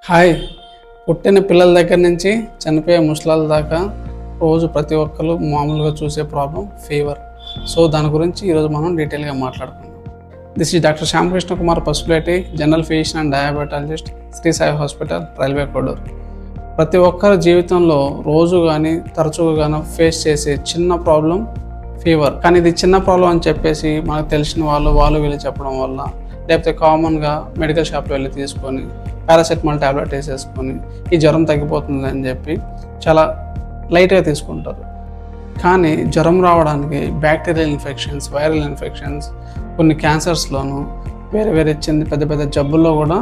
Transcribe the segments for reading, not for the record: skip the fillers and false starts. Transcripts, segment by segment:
Hi. పుట్టిన పిల్లల దగ్గర నుంచి చనిపోయే ముసలాల దాకా రోజు ప్రతి ఒక్కరు మామూలుగా చూసే ప్రాబ్లం ఫీవర్. సో దాని గురించి ఈరోజు మనం డీటెయిల్గా మాట్లాడుకుందాం. This is doctor Shyamakrishna Kumar Pasupuleti, general physician and diabetologist, Shri Sai hospital, railway Koduru. ప్రతి ఒక్కరి జీవితంలో రోజు కానీ తరచుగా కానీ ఫేస్ చేసే చిన్న ప్రాబ్లం ఫీవర్. కానీ ఇది చిన్న ప్రాబ్లం అని చెప్పేసి మనకు తెలిసిన వాళ్ళు వీళ్ళు చెప్పడం వల్ల, లేకపోతే కామన్గా మెడికల్ షాప్కి వెళ్ళి తీసుకొని పారాసెటమాల్ ట్యాబ్లెట్ వేసేసుకొని ఈ జ్వరం తగ్గిపోతుంది అని చెప్పి చాలా లైట్గా తీసుకుంటారు. కానీ జ్వరం రావడానికి బ్యాక్టీరియల్ ఇన్ఫెక్షన్స్, వైరల్ ఇన్ఫెక్షన్స్, కొన్ని క్యాన్సర్స్లోను వేరే పెద్ద పెద్ద జబ్బుల్లో కూడా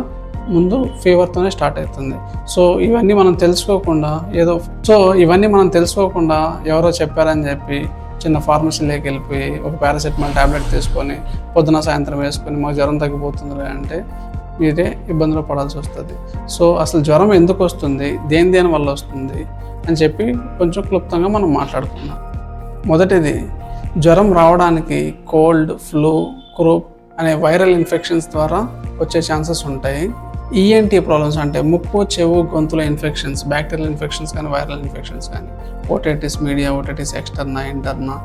ముందు ఫీవర్తోనే స్టార్ట్ అవుతుంది. సో ఇవన్నీ మనం తెలుసుకోకుండా ఎవరో చెప్పారని చెప్పి చిన్న ఫార్మసీలోకి వెళ్ళిపోయి ఒక పారాసెటమాల్ ట్యాబ్లెట్ తీసుకొని పొద్దున సాయంత్రం వేసుకొని మాకు జ్వరం తగ్గిపోతుంది అంటే మీరే ఇబ్బందులు పడాల్సి వస్తుంది. సో అసలు జ్వరం ఎందుకు వస్తుంది, దేని వల్ల వస్తుంది అని చెప్పి కొంచెం క్లుప్తంగా మనం మాట్లాడుకుందాం. మొదటిది, జ్వరం రావడానికి కోల్డ్, ఫ్లూ, క్రూప్ అనే వైరల్ ఇన్ఫెక్షన్స్ ద్వారా వచ్చే ఛాన్సెస్ ఉంటాయి. ఈఎన్టీ ప్రాబ్లమ్స్ అంటే ముక్కు, చెవు, గొంతుల ఇన్ఫెక్షన్స్, బ్యాక్టీరియల్ ఇన్ఫెక్షన్స్ కానీ వైరల్ ఇన్ఫెక్షన్స్ కానీ, ఓటైటిస్ మీడియా, ఓటైటిస్ ఎక్స్టర్నా, ఇంటర్నా,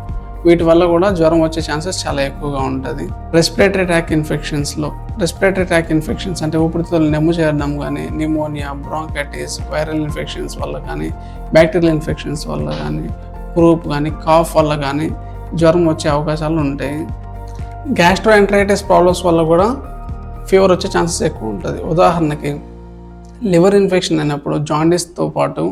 వీటి వల్ల కూడా జ్వరం వచ్చే ఛాన్సెస్ చాలా ఎక్కువగా ఉంటుంది. రెస్పిరేటరీ ట్రాక్ ఇన్ఫెక్షన్స్ అంటే ఊపిరితిత్తులు నెమ్ము చేరడం కానీ, నిమోనియా, బ్రాంకైటిస్, వైరల్ ఇన్ఫెక్షన్స్ వల్ల కానీ, బ్యాక్టీరియల్ ఇన్ఫెక్షన్స్ వల్ల కానీ, క్రూప్ కానీ, కాఫ్ వల్ల కానీ జ్వరం వచ్చే అవకాశాలు ఉంటాయి. గ్యాస్ట్రోఎంటరైటిస్ ప్రాబ్లమ్స్ వల్ల కూడా ఫీవర్ వచ్చే ఛాన్సెస్ ఎక్కువ ఉంటుంది. ఉదాహరణకి లివర్ ఇన్ఫెక్షన్ అయినప్పుడు జాండీస్తో పాటు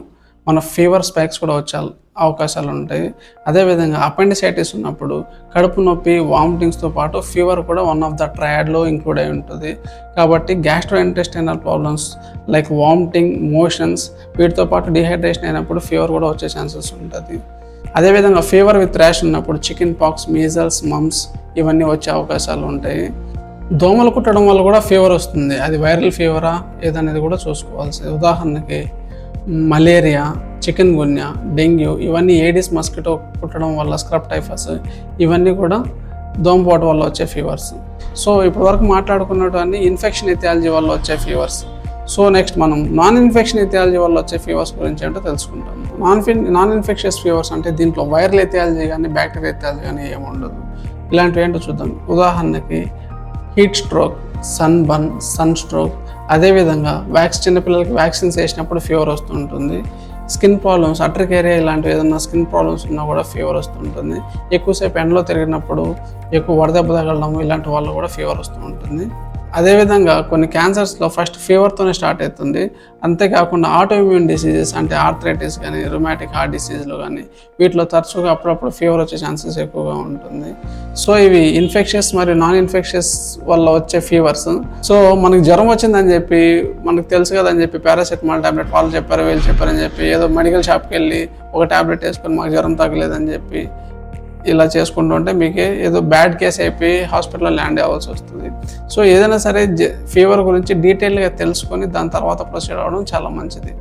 మన ఫీవర్ స్పైక్స్ కూడా వచ్చే అవకాశాలు ఉంటాయి. అదేవిధంగా అపెండిసైటిస్ ఉన్నప్పుడు కడుపు నొప్పి, వామిటింగ్స్తో పాటు ఫీవర్ కూడా వన్ ఆఫ్ ద ట్రయాడ్లో ఇంక్లూడ్ అయి ఉంటుంది. కాబట్టి gastrointestinal problems like vomiting, motions, వీటితో పాటు డిహైడ్రేషన్ అయినప్పుడు ఫీవర్ కూడా వచ్చే ఛాన్సెస్ ఉంటుంది. అదేవిధంగా ఫీవర్ విత్ ర్యాష్ ఉన్నప్పుడు చికెన్ పాక్స్, మీజల్స్, మమ్స్ ఇవన్నీ వచ్చే అవకాశాలు ఉంటాయి. దోమలు కుట్టడం వల్ల కూడా ఫీవర్ వస్తుంది. అది వైరల్ ఫీవరా ఏదనేది కూడా చూసుకోవాల్సింది. ఉదాహరణకి మలేరియా, చికెన్ గున్యా, డెంగ్యూ ఇవన్నీ ఏడిస్ మస్కిటో కుట్టడం వల్ల, స్క్రబ్ టైఫస్ ఇవన్నీ కూడా దోమపోటు వల్ల వచ్చే ఫీవర్స్. సో ఇప్పటివరకు మాట్లాడుకున్నటువంటి ఇన్ఫెక్షన్ ఎథియాలజీ వల్ల వచ్చే ఫీవర్స్. సో నెక్స్ట్ మనం నాన్ ఇన్ఫెక్షన్ ఎథియాలజీ వల్ల వచ్చే ఫీవర్స్ గురించి ఏంటో తెలుసుకుంటాం. నాన్ ఇన్ఫెక్షియస్ ఫీవర్స్ అంటే దీంట్లో వైరల్ ఎథియాలజీ కానీ బ్యాక్టీరియల్ ఎథియాలజీ కానీ ఏముండదు. ఇలాంటివి ఏంటో చూద్దాం. ఉదాహరణకి heat stroke, sunburn, sunstroke, అదేవిధంగా చిన్నపిల్లలకి వ్యాక్సిన్స్ వేసినప్పుడు ఫీవర్ వస్తుంటుంది. స్కిన్ ప్రాబ్లమ్స్, అట్రికేరియా ఇలాంటివి ఏదైనా స్కిన్ ప్రాబ్లమ్స్ ఉన్నా కూడా ఫీవర్ వస్తుంటుంది. ఎక్కువసేపు ఎండలో తిరిగినప్పుడు ఎక్కువ వడదెబ్బ తగలడం ఇలాంటి వల్ల కూడా ఫీవర్ వస్తూ ఉంటుంది. అదేవిధంగా కొన్ని క్యాన్సర్స్లో ఫస్ట్ ఫీవర్తోనే స్టార్ట్ అవుతుంది. అంతేకాకుండా ఆటోఇమ్యూన్ డిసీజెస్ అంటే ఆర్థరైటిస్ కానీ, రుమాటిక్ హార్ట్ డిసీజ్లు కానీ వీటిలో తరచుగా అప్పుడప్పుడు ఫీవర్ వచ్చే ఛాన్సెస్ ఎక్కువగా ఉంటుంది. సో ఇవి ఇన్ఫెక్షన్స్ మరియు నాన్ ఇన్ఫెక్షన్స్ వల్ల వచ్చే ఫీవర్స్. సో మనకి జ్వరం వచ్చిందని చెప్పి మనకు తెలుసు కదని చెప్పి పారాసెటమాల్ ట్యాబ్లెట్ వాళ్ళు చెప్పారు వీళ్ళు చెప్పారని చెప్పి ఏదో మెడికల్ షాప్కి వెళ్ళి ఒక ట్యాబ్లెట్ వేసుకొని మాకు జ్వరం తగ్గలేదని చెప్పి ఇలా చేసుకుంటూ ఉంటే మీకే ఏదో బ్యాడ్ కేస్ అయిపోయి హాస్పిటల్లో ల్యాండ్ అవ్వాల్సి వస్తుంది. సో ఏదైనా సరే ఫీవర్ గురించి డీటెయిల్గా తెలుసుకొని దాని తర్వాత ప్రొసీడ్ అవ్వడం చాలా మంచిది.